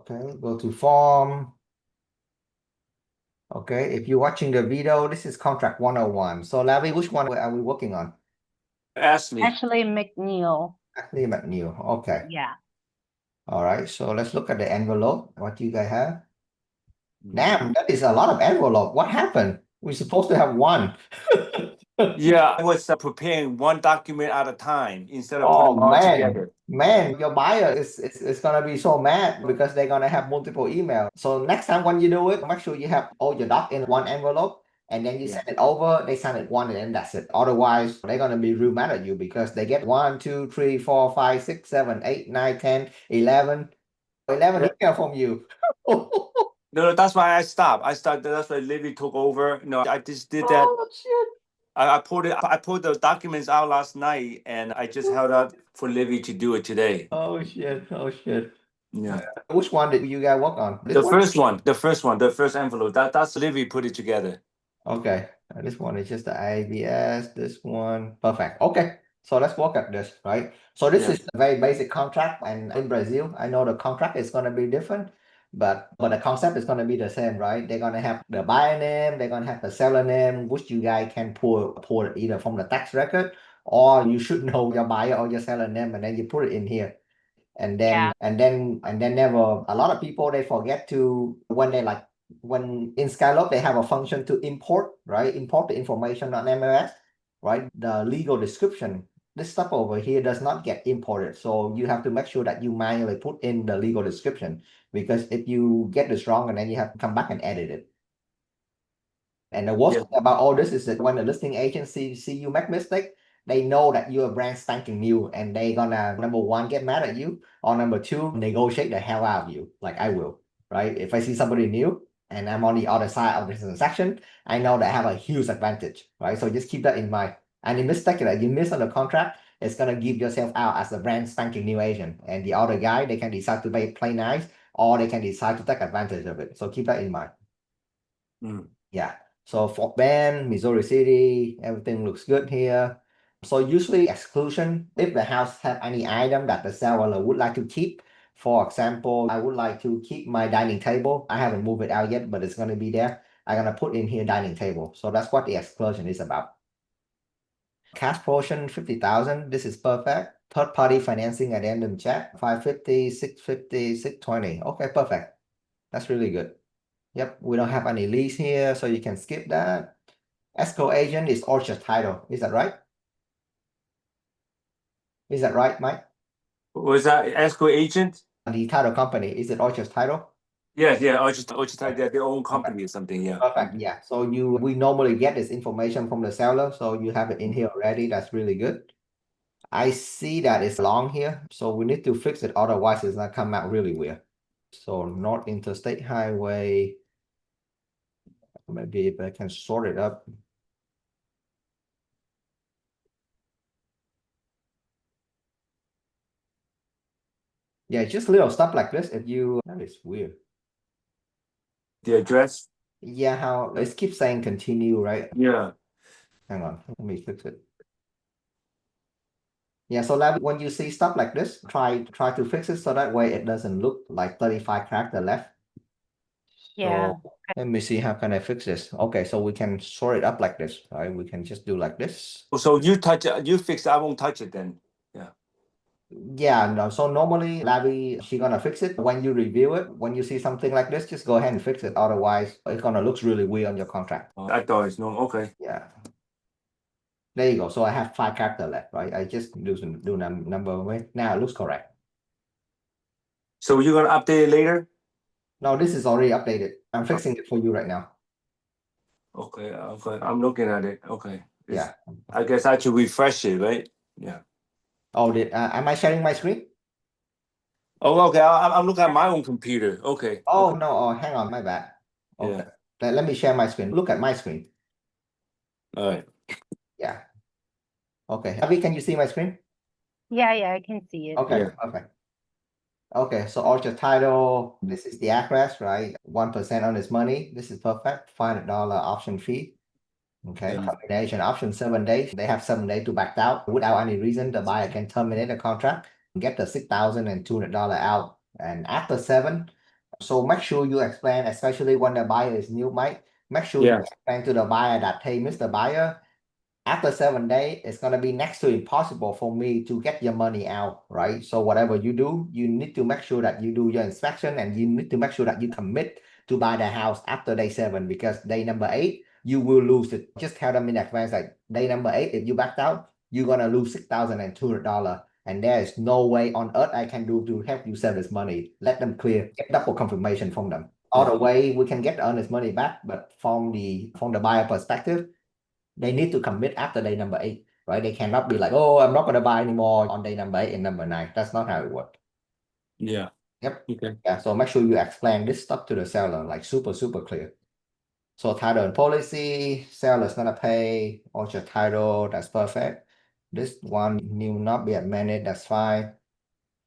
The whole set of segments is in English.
Okay, go to form. Okay, if you're watching the video, this is contract 101. So Larry, which one are we working on? Ashley. Ashley McNeil. Ashley McNeil. Okay. Yeah. All right. So let's look at the envelope. What do you guys have? Damn, that is a lot of envelope. What happened? We're supposed to have one. Yeah, I was preparing one document at a time instead of Oh putting them all man, together. man, your buyer is gonna be so mad because they're gonna have multiple emails. So next time when you do it, make sure you have all your doc in one envelope and then you Yeah. send it over, they send it one and then that's it. Otherwise, they're gonna be real mad at you because they get 1, 2, 3, 4, 5, 6, 7, 8, 9, 10, 11 email from you. No, that's why I stopped. That's why Livy took over. I just did that. Oh shit. I pulled the documents out last night and I just held out for Livy to do it today. Oh shit. Oh shit. Yeah. Which one did you guys work on? This The one? first envelope. That's Livy put it together. Okay, this one is just the IBS, this one, perfect. Okay, so let's work at this, right? So this is a very basic contract, and in Brazil, I know the contract is gonna be different, but the concept is gonna be the same, right? They're gonna have the buyer name, they're gonna have the seller name, which you guys can pull it either from the tax record, or you should know your buyer or your seller name, and then you put it in here. And then never a lot of people they forget to when in Skylab they have a function to import, right? Import the information on MLS, right? The legal description. This stuff over here does not get imported. So you have to make sure that you manually put in the legal description because if you get this wrong and then you have to come back and edit it. And the worst thing about all this is that when the listing agency see you make mistake, they know that you're a brand spanking new and they gonna number one get mad at you or number two negotiate the hell out of you like I will, right? If I see somebody new and I'm on the other side of the transaction, I know that I have a huge advantage, right? So just keep that in mind. Any mistake that you miss on the contract, it's gonna give yourself out as a brand spanking new agent, and the other guy they can decide to play nice or they can decide to take advantage of it. So keep that in mind. Yeah. So for Bend, Missouri City, everything looks good here. So usually exclusion, if the house have any item that the seller would like to keep. For example, I would like to keep my dining table. I haven't moved it out yet, but it's going to be there. I'm going to put in here dining table. So that's what the exclusion is about. Cash portion, 50,000. This is perfect. Third party financing addendum check, 550, 650, 620. Okay, perfect. That's really good. Yep, we don't have any lease here, so you can skip that. Escrow agent is Orchard Title. Is that right? Is that right, Mike? Was that escrow agent? The title company, is it Orchard Title? Yeah. Orchard Title, they're their own company or something, yeah. Perfect, yeah. So we normally get this information from the seller, so you have it in here already. That's really good. I see that it's long here, so we need to fix it, otherwise it's gonna come out really weird. So North Interstate Highway. Maybe if I can sort it up. Yeah, just little stuff like this. That is weird. The address? Yeah, how it keeps saying continue, right? Yeah. Hang on, let me fix it. Yeah, so that when you see stuff like this, try to fix it so that way it doesn't look like 35 character left. Yeah. So let me see how can I fix this. Okay, so we can sort it up like this, right? We can just do like this. So you touch it, you fix it, I won't touch it then. Yeah, no. So normally Labby, she gonna fix it. When you review it, when you see something like this, just go ahead and fix it. Otherwise, it's gonna look really weird on your contract. I thought it's normal. Okay. Yeah. There you go. So I have 5 character left, right? I just do number way. Now it looks correct. So you're gonna update it later? No, this is already updated. I'm fixing it for you right now. Okay. I'm looking at it. Okay. Yeah. I guess I should refresh it, right? Yeah. Oh, am I sharing my screen? Oh, okay. I'm looking at my own computer. Okay. Oh, no. Oh, hang on. My bad. Okay. Yeah. Let me share my screen. Look at my screen. All right. Yeah. Okay. Abby, can you see my screen? Yeah, I can see it. Okay. Yeah. Okay. Okay, so Orchard Title, this is the address, right? 1% on this money. This is perfect. $500 option fee. Okay, termination option 7 days. They have 7 days to back out. Without any reason, the buyer can terminate the contract, get the $6,200 out. And after 7, So make sure you explain, especially when the buyer is new, Mike, make sure you explain to the buyer that, hey, Mr. Buyer, after 7 days, it's going to be next to impossible for me to get your money out, right? So whatever you do, you need to make sure that you do your inspection and you need to make sure that you commit to buy the house after day 7, because day number 8, you will lose it. Just tell them in advance, like day number 8, if you backed out, you're going to lose $6,200. And there is no way on earth I can do to help you save this money. Let them clear, get double confirmation from them. Other way, we can get the earnest money back, but from the buyer perspective, they need to commit after day number 8, right? They cannot be like, oh, I'm not going to buy anymore on day number 8 and number 9. That's not how it works. Yeah. Yep. Okay. Yeah. So make sure you explain this stuff to the seller, like super, super clear. So title and policy, seller's going to pay all your title. That's perfect. This one will not be amended. That's fine.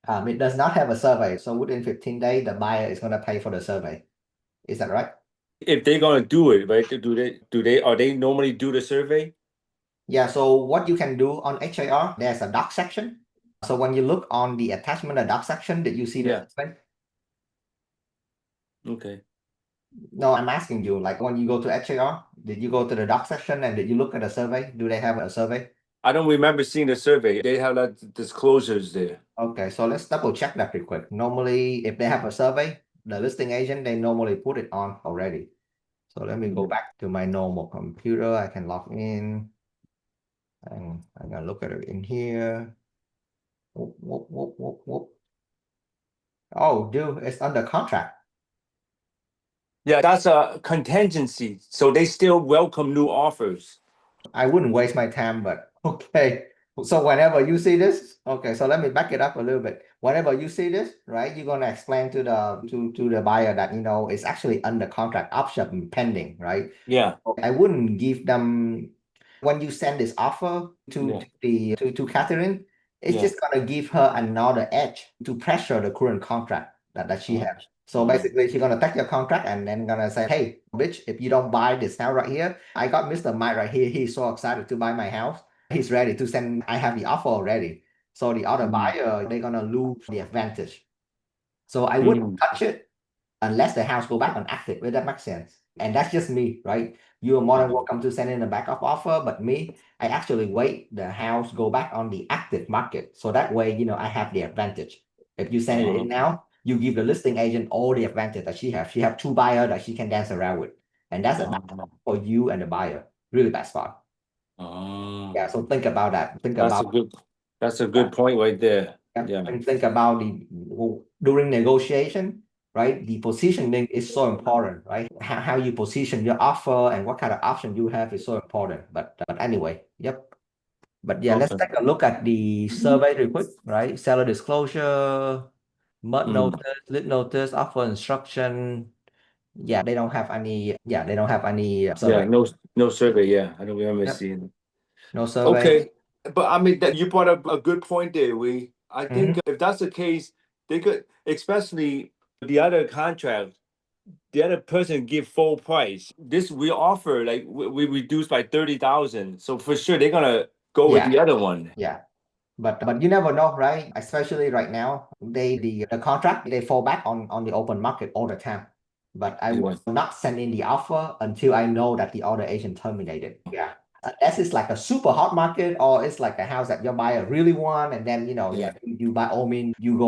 It does not have a survey. So within 15 days, the buyer is going to pay for the survey. Is that right? If they're gonna do it, right? Are they normally do the survey? Yeah, so what you can do on HAR, there's a doc section. So when you look on the attachment, the doc section, did you see the survey? Okay. No, I'm asking you, like when you go to HAR, did you go to the doc section and did you look at a survey? Do they have a survey? I don't remember seeing the survey. They have like disclosures there. Okay, so let's double check that real quick. Normally, if they have a survey, the listing agent, they normally put it on already. So let me go back to my normal computer. I can log in and I'm gonna look at it in here. Whoop, whoop, whoop, whoop, whoop. Oh, dude, it's under contract. Yeah, that's a contingency. So they still welcome new offers. I wouldn't waste my time, but okay. So whenever you see this, okay, so let me back it up a little bit. Whenever you see this, right, you're gonna explain to the buyer that it's actually under contract, option pending, right? Yeah. I wouldn't give them, when you send this offer to Catherine, it's just gonna give her another edge to pressure the current contract that she has. So basically, she's gonna take your contract and then gonna say, hey, bitch, if you don't buy this house right here, I got Mr. Mike right here. He's so excited to buy my house. He's ready to send, I have the offer already. So the other buyer, they're gonna lose the advantage. So I wouldn't touch it unless the house go back on active. If that makes sense. And that's just me, right? You are more than welcome to send in a backup offer, but me, I actually wait the house go back on the active market. So that way, I have the advantage. If you send it in now, you give the listing agent all the advantage that she has. She have 2 buyers that she can dance around with. And that's a bad spot for you and the buyer. Really bad spot. Yeah, so think about that. That's a good point right there. Yeah. And think about during negotiation, right? The positioning is so important, right? How you position your offer and what kind of option you have is so important. But anyway, yep. But yeah, let's take a look at the survey real quick, right? Seller disclosure, mud notice, lead notice, offer instruction. Yeah, they don't have any. Yeah, they don't have any survey. Yeah, no survey. Yeah, I don't remember seeing. No survey. Okay, but I mean that you brought up a good point there. I think if that's the case, they could, especially the other contract, the other person give full price. This we offer like we reduce by 30,000. So for sure they're gonna go with the other one. Yeah. But you never know, right? Especially right now, the contract, they fall back on the open market all the time. But I will not send in the offer until I know that the other agent terminated. Yeah. Unless it's like a super hot market or it's like a house that your buyer really want, and then you by all means you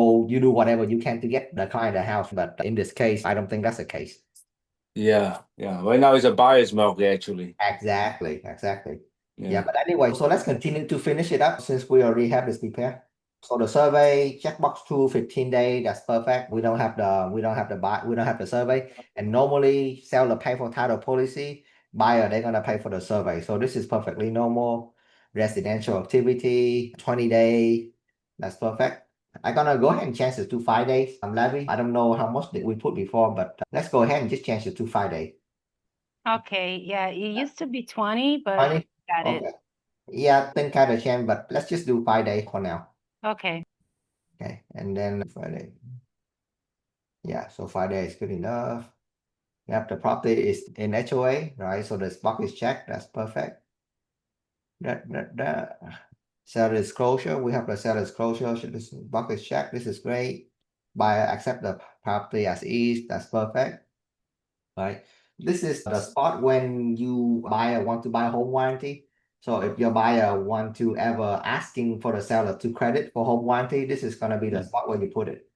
do whatever you can to get the client a house. But in this case, I don't think that's the case. Yeah. Right now it's a buyer's market actually. Exactly. Yeah, but anyway, so let's continue to finish it up since we already have this prepared. So the survey checkbox 2, 15 days, that's perfect. We don't have the survey. And normally seller pay for title policy, buyer they're gonna pay for the survey. So this is perfectly normal. Residential activity, 20 days, that's perfect. I'm gonna go ahead and change it to 5 days. Levy, I don't know how much did we put before, but let's go ahead and just change it to 5 days. Okay, yeah, it used to be 20, but 20? got it. Okay. Yeah, I think kind of change, but let's just do 5 days for now. Okay. Okay, and then Friday. Yeah, so 5 days is good enough. Yep, the property is in HOA, right? So the box is checked. That's perfect. Seller disclosure. We have the seller disclosure. So this box is checked. This is great. Buyer accept the property as is. That's perfect, right? This is the spot when you buyer want to buy home warranty. So if your buyer want to ever asking for the seller to credit for home warranty, this is gonna be the spot where you put it.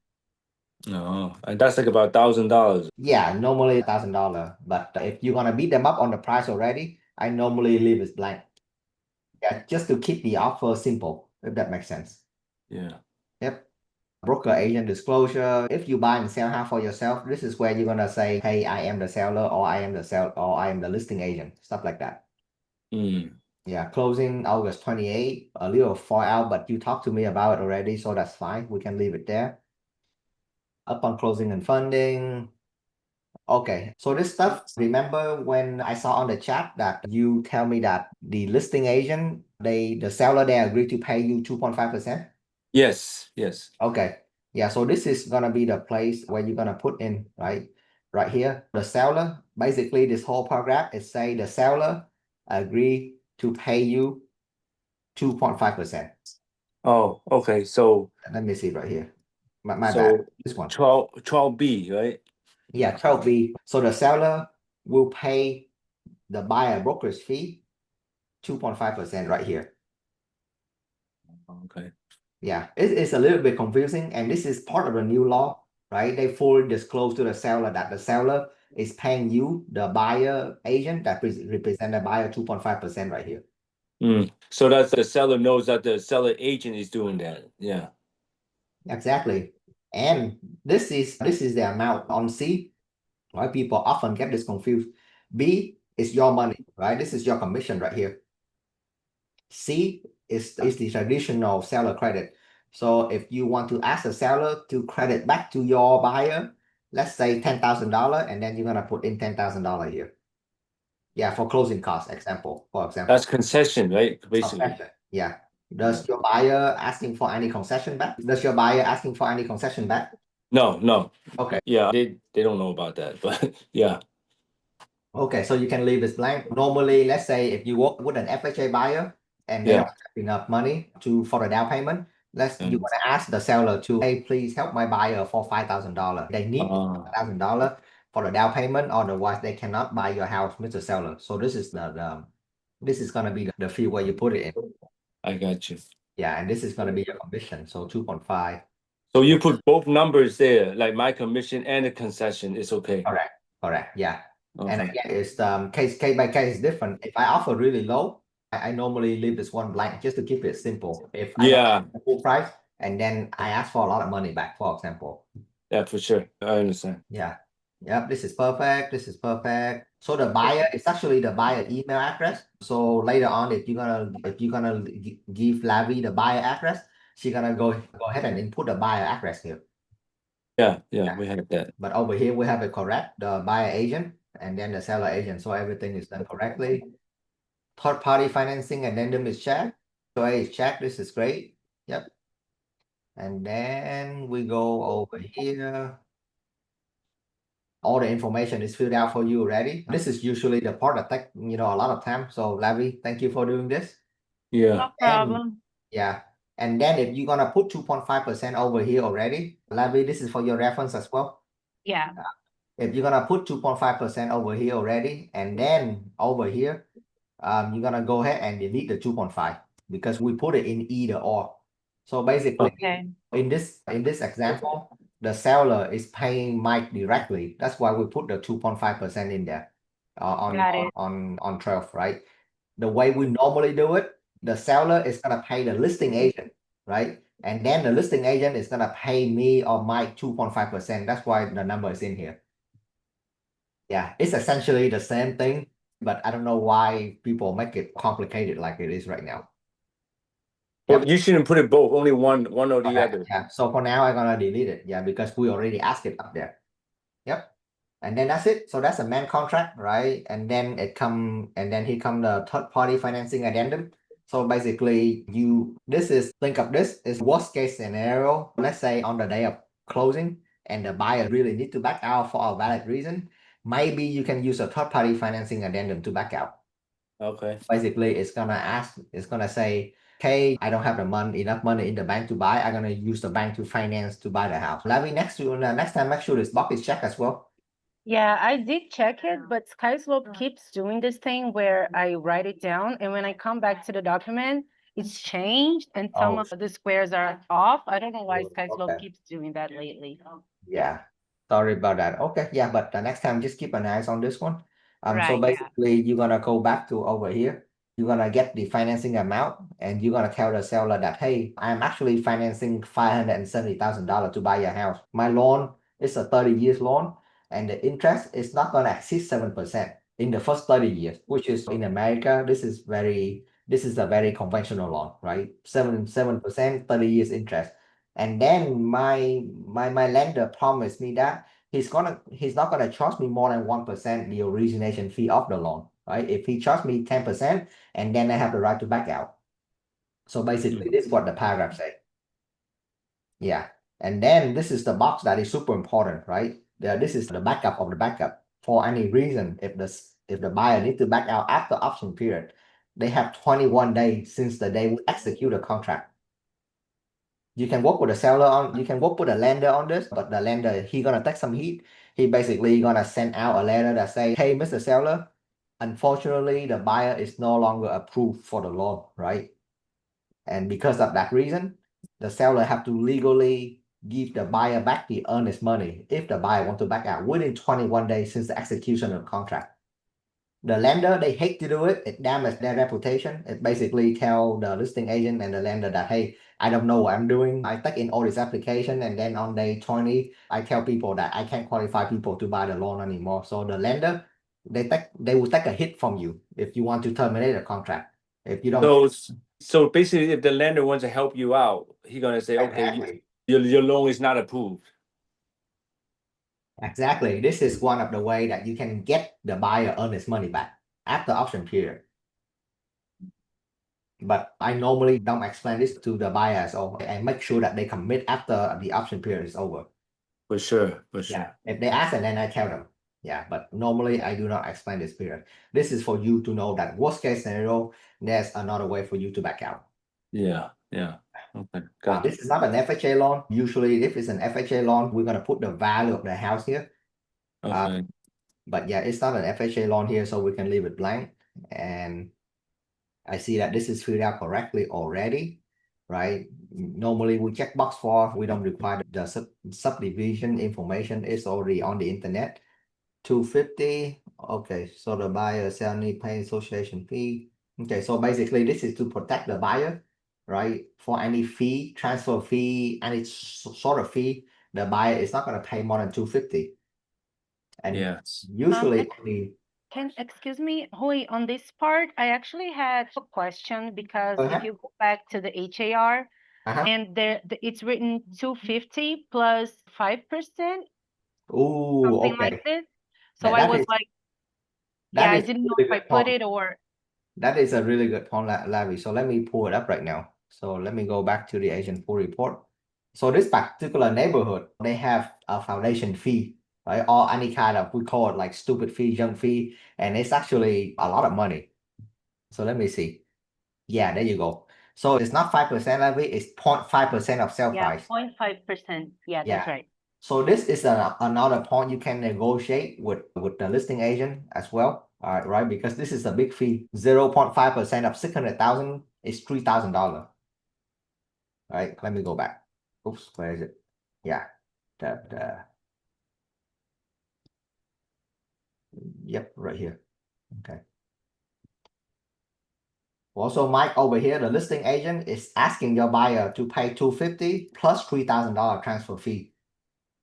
Oh, and that's like about $1,000. Yeah, normally $1,000, but if you're gonna beat them up on the price already, I normally leave it blank. Yeah, just to keep the offer simple, if that makes sense. Yeah. Yep. Broker agent disclosure. If you buy and sell house for yourself, this is where you're gonna say, hey, I am the seller, or I am the or I am the listing agent, stuff like that. Yeah, closing August 28, a little far out, but you talked to me about it already, so that's fine. We can leave it there. Upon closing and funding. Okay, so this stuff, remember when I saw on the chat that you tell me that the listing agent, the seller, they agree to pay you 2.5%? Yes, yes. Okay, yeah, so this is gonna be the place where you're gonna put in, right? Right here, the seller, basically this whole paragraph is say the seller agree to pay you 2.5%. Oh, okay. So Let me see right here. My so bad, this one. 12B, right? Yeah, 12B. So the seller will pay the buyer broker's fee 2.5% right here. Okay. Yeah, it's a little bit confusing, and this is part of the new law, right? They fully disclose to the seller that the seller is paying you, the buyer agent that represent the buyer 2.5% right here. So that's the seller knows that the seller agent is doing that. Yeah. Exactly. And this is the amount on C, right? People often get this confused. B is your money, right? This is your commission right here. C is the traditional seller credit. So if you want to ask the seller to credit back to your buyer, let's say $10,000, and then you're gonna put in $10,000 here. Yeah, for closing costs, for example. That's concession, right? Basically. Concession. Yeah. Does your buyer asking for any concession back? Does your buyer asking for any concession back? No. Okay. Yeah, they don't know about that, but yeah. Okay, so you can leave this blank. Normally, let's say if you work with an FHA buyer and they don't have enough money for the down payment, you want to ask the seller to, hey, please help my buyer for $5,000. They need $5,000 for the down payment, otherwise they cannot buy your house, Mr. Seller. So this is this is gonna be the fee where you put it in. I got you. Yeah, and this is gonna be your commission, so 2.5. So you put both numbers there, like my commission and the concession. It's okay. Correct. Yeah. Okay. And again, it's case by case different. If I offer really low, I normally leave this one blank just to keep it simple. If I don't have the full price and then I ask for a lot of money back, for example. Yeah, for sure. I understand. Yeah. Yep, this is perfect. This is perfect. So the buyer is actually the buyer email address. So later on, if you're gonna give Lavi the buyer address, she's gonna go ahead and input the buyer address here. Yeah, we have that. But over here we have it correct, the buyer agent and then the seller agent. So everything is done correctly. Third party financing addendum is checked. So A is checked. This is great. Yep. And then we go over here. All the information is filled out for you already. This is usually the part that takes a lot of time. So Lavi, thank you for doing this. Yeah. No problem. Yeah. And then if you're gonna put 2.5% over here already, Lavi, this is for your reference as well. Yeah. If you're gonna put 2.5% over here already, and then over here, you're gonna go ahead and delete the 2.5 because we put it in either or. So basically, in this example, the seller is paying Mike directly. That's why we put the 2.5% in there on 12, right? The way we normally do it, the seller is gonna pay the listing agent, right? And then the listing agent is gonna pay me or Mike 2.5%. That's why the number is in here. Yeah, it's essentially the same thing, but I don't know why people make it complicated like it is right now. Well, you shouldn't put it both, only one or the other. Yeah, so for now I'm gonna delete it. Yeah, because we already asked it up there. Yep. And then that's it. So that's a main contract, right? And then here come the third party financing addendum. So basically think of this is worst case scenario. Let's say on the day of closing and the buyer really need to back out for a valid reason. Maybe you can use a third party financing addendum to back out. Okay. Basically, it's gonna say, hey, I don't have enough money in the bank to buy. I'm gonna use the bank to finance to buy the house. Lavi, next time, make sure this box is checked as well. Yeah, I did check it, but SkySlope keeps doing this thing where I write it down, and when I come back to the document, it's changed, and some of the squares are off. I don't know why SkySlope keeps doing that lately. Yeah, sorry about that. Okay, yeah, but the next time just keep an eye on this one. So Right, yeah. basically you're gonna go back to over here. You're gonna get the financing amount and you're gonna tell the seller that, hey, I'm actually financing $570,000 to buy your house. My loan is a 30 years loan and the interest is not gonna exceed 7% in the first 30 years, which is in America, this is a very conventional loan, right? 7%, 30 years interest. And then my lender promised me that he's not gonna charge me more than 1% the origination fee of the loan, right? If he charged me 10%, and then I have the right to back out. So basically, this is what the paragraph say. Yeah, and then this is the box that is super important, right? This is the backup of the backup. For any reason, if the buyer needs to back out after option period, they have 21 days since the day we execute the contract. You can work with the seller you can work with the lender on this, but the lender, he gonna take some heat. He basically gonna send out a letter that say, hey, Mr. Seller, unfortunately, the buyer is no longer approved for the loan, right? And because of that reason, the seller have to legally give the buyer back the earnest money if the buyer want to back out within 21 days since the execution of the contract. The lender, they hate to do it. It damages their reputation. It basically tell the listing agent and the lender that, hey, I don't know what I'm doing. I take in all this application and then on day 20, I tell people that I can't qualify people to buy the loan anymore. So the lender, they will take a hit from you if you want to terminate a contract. If you don't. So basically, if the lender wants to help you out, he's gonna say, okay, Exactly. your loan is not approved. Exactly. This is one of the way that you can get the buyer earnest money back after option period. But I normally don't explain this to the buyers or I make sure that they commit after the option period is over. For sure. Yeah. If they ask and then I tell them. Yeah, but normally I do not explain this period. This is for you to know that worst case scenario, there's another way for you to back out. Yeah. Okay, got it. This is not an FHA loan. Usually if it's an FHA loan, we're gonna put the value of the house here. Okay. But yeah, it's not an FHA loan here, so we can leave it blank. And I see that this is filled out correctly already, right? Normally we check box for, we don't require the subdivision information is already on the internet. 250, okay, so the buyer shall need pay association fee. Okay, so basically this is to protect the buyer, right? For any fee, transfer fee, any sort of fee, the buyer is not gonna pay more than 250. And yes, usually Excuse me, Hui, on this part, I actually had a question because if you go back to the HAR and it's written 250 plus 5%, something like this. So I was like, yeah, I didn't know if I put it or. That is a really good point, Larry. So let me pull it up right now. So let me go back to the agent pool report. So this particular neighborhood, they have a foundation fee, right? Or any kind of, we call it like stupid fee, junk fee, and it's actually a lot of money. So let me see. Yeah, there you go. So it's not 5%, Larry, it's 0.5% of sale price. 0.5%. Yeah, that's right. So this is another point you can negotiate with the listing agent as well, right? Because this is a big fee. 0.5% of 600,000 is $3,000. Right? Let me go back. Oops, where is it? Yeah, yep, right here. Okay. Also, Mike over here, the listing agent is asking your buyer to pay $250 plus $3,000 transfer fee.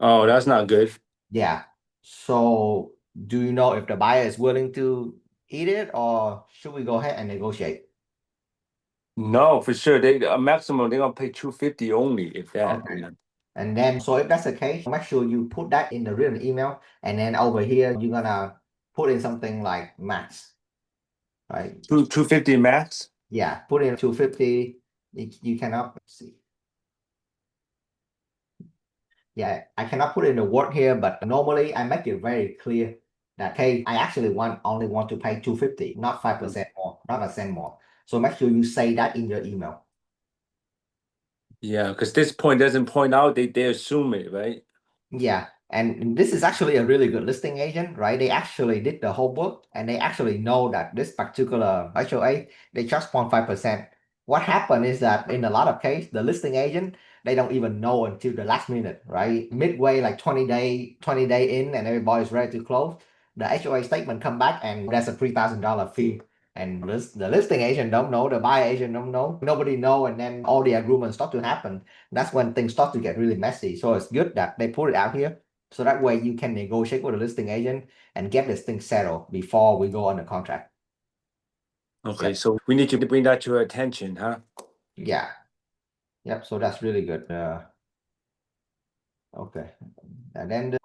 Oh, that's not good. Yeah. So do you know if the buyer is willing to eat it or should we go ahead and negotiate? No, for sure. A maximum they're gonna pay 250 only if that. Okay. And then, so if that's the case, make sure you put that in the written email. And then over here, you're gonna put in something like max, right? 250 max? Yeah, put in 250. You cannot see. Yeah, I cannot put in the word here, but normally I make it very clear that, hey, I actually only want to pay 250, not 5% more, not a cent more. So make sure you say that in your email. Yeah, because this point doesn't point out, they assume it, right? Yeah. And this is actually a really good listing agent, right? They actually did the whole book and they actually know that this particular HOA, they charge 0.5%. What happened is that in a lot of cases, the listing agent, they don't even know until the last minute, right? Midway, like 20 day in and everybody's ready to close. The HOA statement come back and there's a $3,000 fee. And the listing agent don't know, the buyer agent don't know, nobody know, and then all the agreements start to happen. That's when things start to get really messy. So it's good that they put it out here. So that way you can negotiate with the listing agent and get this thing settled before we go on the contract. Okay, so we need to bring that to your attention, huh? Yeah. Yep. So that's really good. Okay. And then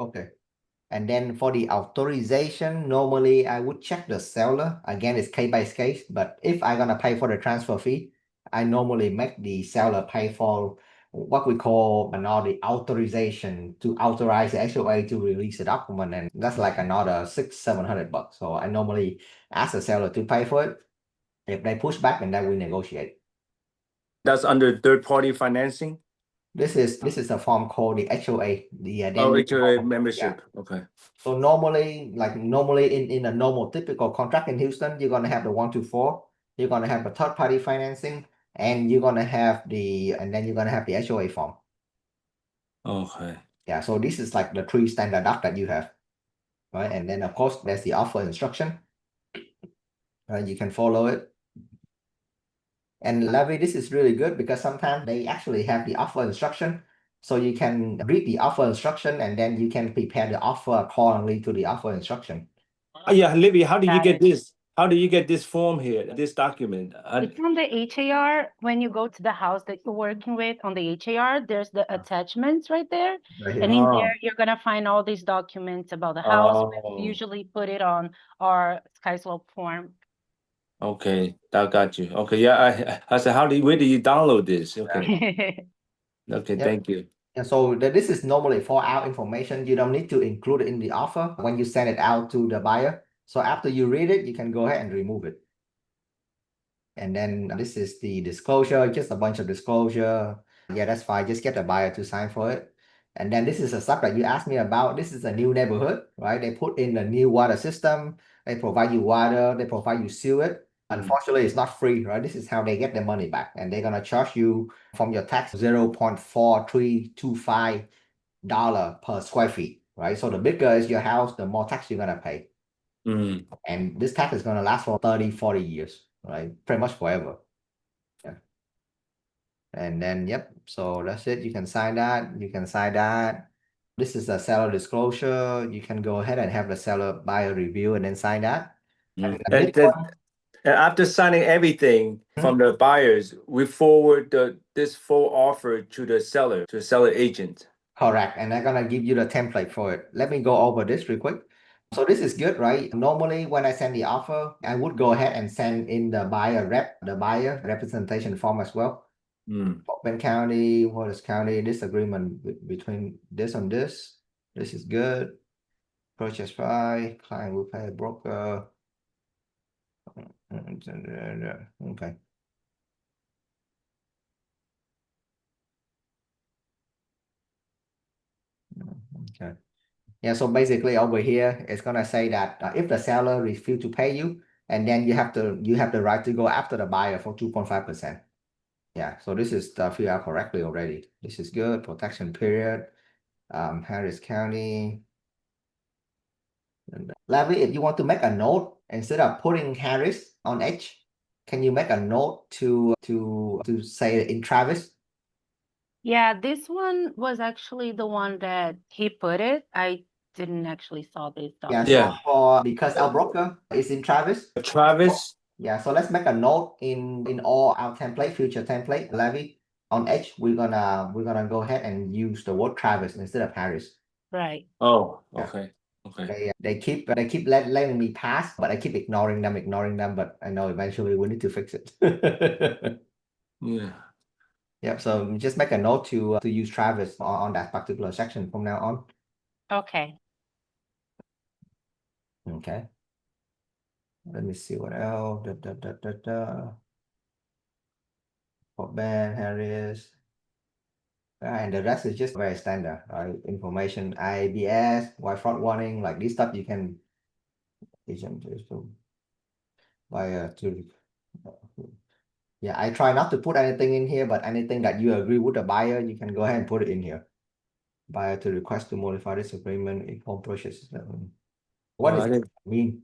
And then for the authorization, normally I would check the seller. Again, it's case by case, but if I'm gonna pay for the transfer fee, I normally make the seller pay for what we call another authorization to authorize the HOA to release the document, and that's like another $600-700. So I normally ask the seller to pay for it. If they push back, and then we negotiate. That's under third-party financing? This is a form called the HOA, the HOA membership. Yeah. Okay. So normally in a normal typical contract in Houston, you're gonna have the 1-4, you're gonna have a third party financing, and you're gonna have and then you're gonna have the HOA form. Okay. Yeah, so this is like the 3 standard doc that you have, right? And then of course there's the offer instruction. Right, you can follow it. And Levy, this is really good because sometimes they actually have the offer instruction. So you can read the offer instruction and then you can prepare the offer accordingly to the offer instruction. Yeah, Libby, how do you get this? How do you get this form here, this document? It's on the HAR. When you go to the house that you're working with on the HAR, there's the attachments right there. Right here. And in there, you're going to find all these documents about the house. We usually put it on our SkySlope form. Okay, I got you. Okay, yeah, I said, where do you download this? Okay. Okay, Yep. thank you. And so this is normally for our information. You don't need to include it in the offer when you send it out to the buyer. So after you read it, you can go ahead and remove it. And then this is the disclosure, just a bunch of disclosure. Yeah, that's fine. Just get the buyer to sign for it. And then this is the stuff that you asked me about. This is a new neighborhood, right? They put in a new water system. They provide you water. They provide you sewer. Unfortunately, it's not free, right? This is how they get their money back. And they're going to charge you from your tax $0.4325 per square feet, right? So the bigger is your house, the more tax you're going to pay. And this tax is going to last for 30-40 years, right? Pretty much forever. Yeah. And then, yep. So that's it. You can sign that. You can sign that. This is a seller disclosure. You can go ahead and have the seller buyer review and then sign that. And after signing everything from the buyers, we forward this full offer to the seller agent. Correct. And they're gonna give you the template for it. Let me go over this real quick. So this is good, right? Normally when I send the offer, I would go ahead and send in the buyer representation form as well. Open County, Waters County, disagreement between this and this. This is good. Purchase price, client will pay a broker. Okay. Okay. Yeah, so basically over here, it's gonna say that if the seller refuse to pay you, and then you have the right to go after the buyer for 2.5%. Yeah, so this is filled out correctly already. This is good. Protection period. Harris County. Larry, if you want to make a note, instead of putting Harris on H, can you make a note to say in Travis? Yeah, this one was actually the one that he put it. I didn't actually saw this document. Yeah, so because our broker is in Travis. Travis? Yeah, so let's make a note in all our future template, Levy. On H, we're gonna go ahead and use the word Travis instead of Harris. Right. Oh, okay. Okay. They keep letting me pass, but I keep ignoring them. But I know eventually we need to fix it. Yeah. Yep. So just make a note to use Travis on that particular section from now on. Okay. Okay. Let me see what else. Fort Bend, Harris. And the rest is just very standard, right? Information, IABS, wire fraud warning, like this stuff you can agent via to yeah, I try not to put anything in here, but anything that you agree with the buyer, you can go ahead and put it in here. Buyer to request to modify this agreement, inform purchase. What does it mean?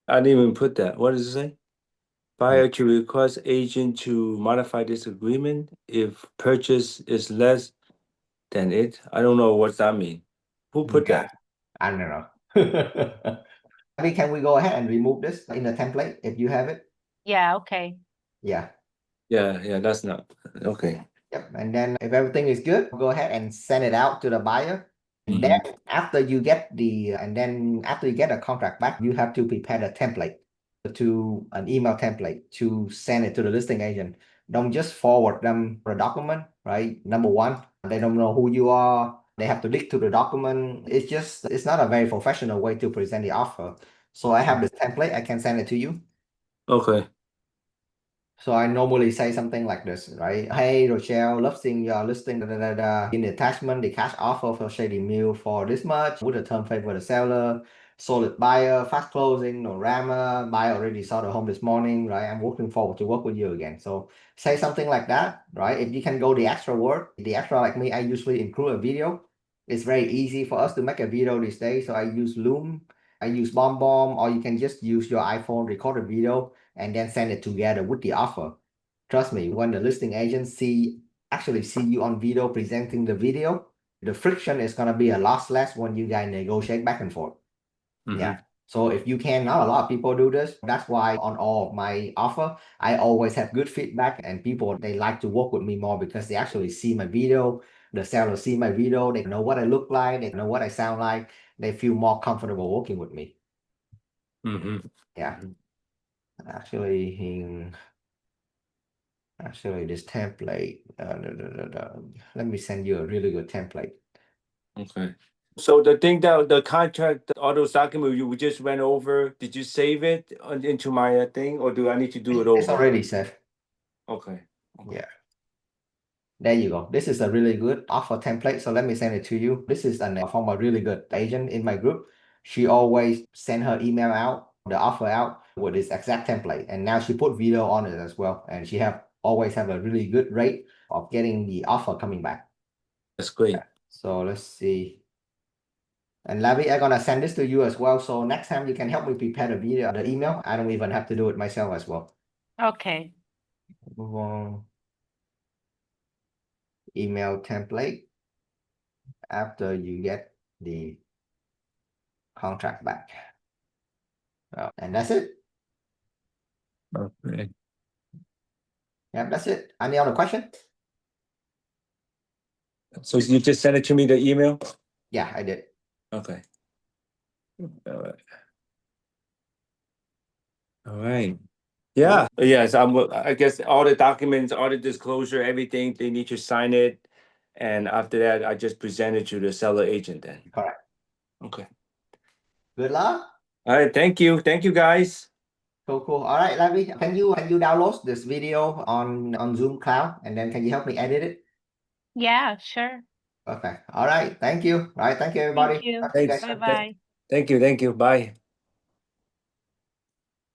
I didn't even put that. What does it say? Buyer to request agent to modify this agreement if purchase is less than it. I don't know what that mean. Who put that? I don't know. Can we go ahead and remove this in the template if you have it? Yeah, okay. Yeah. Yeah, that's not okay. Yep. And then if everything is good, go ahead and send it out to the buyer. And then after you get after you get a contract back, you have to prepare the template to an email template to send it to the listing agent. Don't just forward them the document, right? Number one, they don't know who you are. They have to dig to the document. It's not a very professional way to present the offer. So I have this template. I can send it to you. Okay. So I normally say something like this, right? Hey, Rochelle, love seeing your listing. In the attachment, the cash offer for Shady Mill for this much with a term favor the seller. Solid buyer, fast closing, no drama. Buyer already saw the home this morning, right? I'm looking forward to work with you again. So say something like that, right? If you can go the extra word, the extra like me, I usually include a video. It's very easy for us to make a video these days. So I use Loom, I use Bomb, or you can just use your iPhone, record a video, and then send it together with the offer. Trust me, when the listing agent actually see you on video presenting the video, the friction is gonna be a lot less when you guys negotiate back and forth. Yeah. So if you can, not a lot of people do this. That's why on all of my offer, I always have good feedback and people, they like to work with me more because they actually see my video. The seller see my video. They know what I look like. They know what I sound like. They feel more comfortable working with me. Yeah. Actually, this template, let me send you a really good template. Okay. So the thing that the contract, all those documents you just went over, did you save it into my thing, or do I need to do it over? It's already saved. Okay. Yeah. There you go. This is a really good offer template. So let me send it to you. This is from a really good agent in my group. She always send her email out, the offer out with this exact template. And now she put video on it as well. And she always have a really good rate of getting the offer coming back. That's great. Yeah. So let's see. And Lavi, I'm gonna send this to you as well. So next time you can help me prepare the video, the email. I don't even have to do it myself as well. Okay. Move on. Email template after you get the contract back. And that's it. Okay. Yeah, that's it. Any other question? So you just sent it to me, the email? Yeah, I did. Okay. All right. All right. Yeah. Yes, I guess all the documents, all the disclosure, everything, they need to sign it. And after that, I just present it to the seller agent then. Correct. Okay. Good luck. All right. Thank you. Thank you, guys. Cool. All right, Lavi, can you download this video on Zoom Cloud and then can you help me edit it? Yeah, sure. Okay. All right. Thank you. All right. Thank you, everybody. Thank you. Thanks. Bye-bye. Thank you. Bye.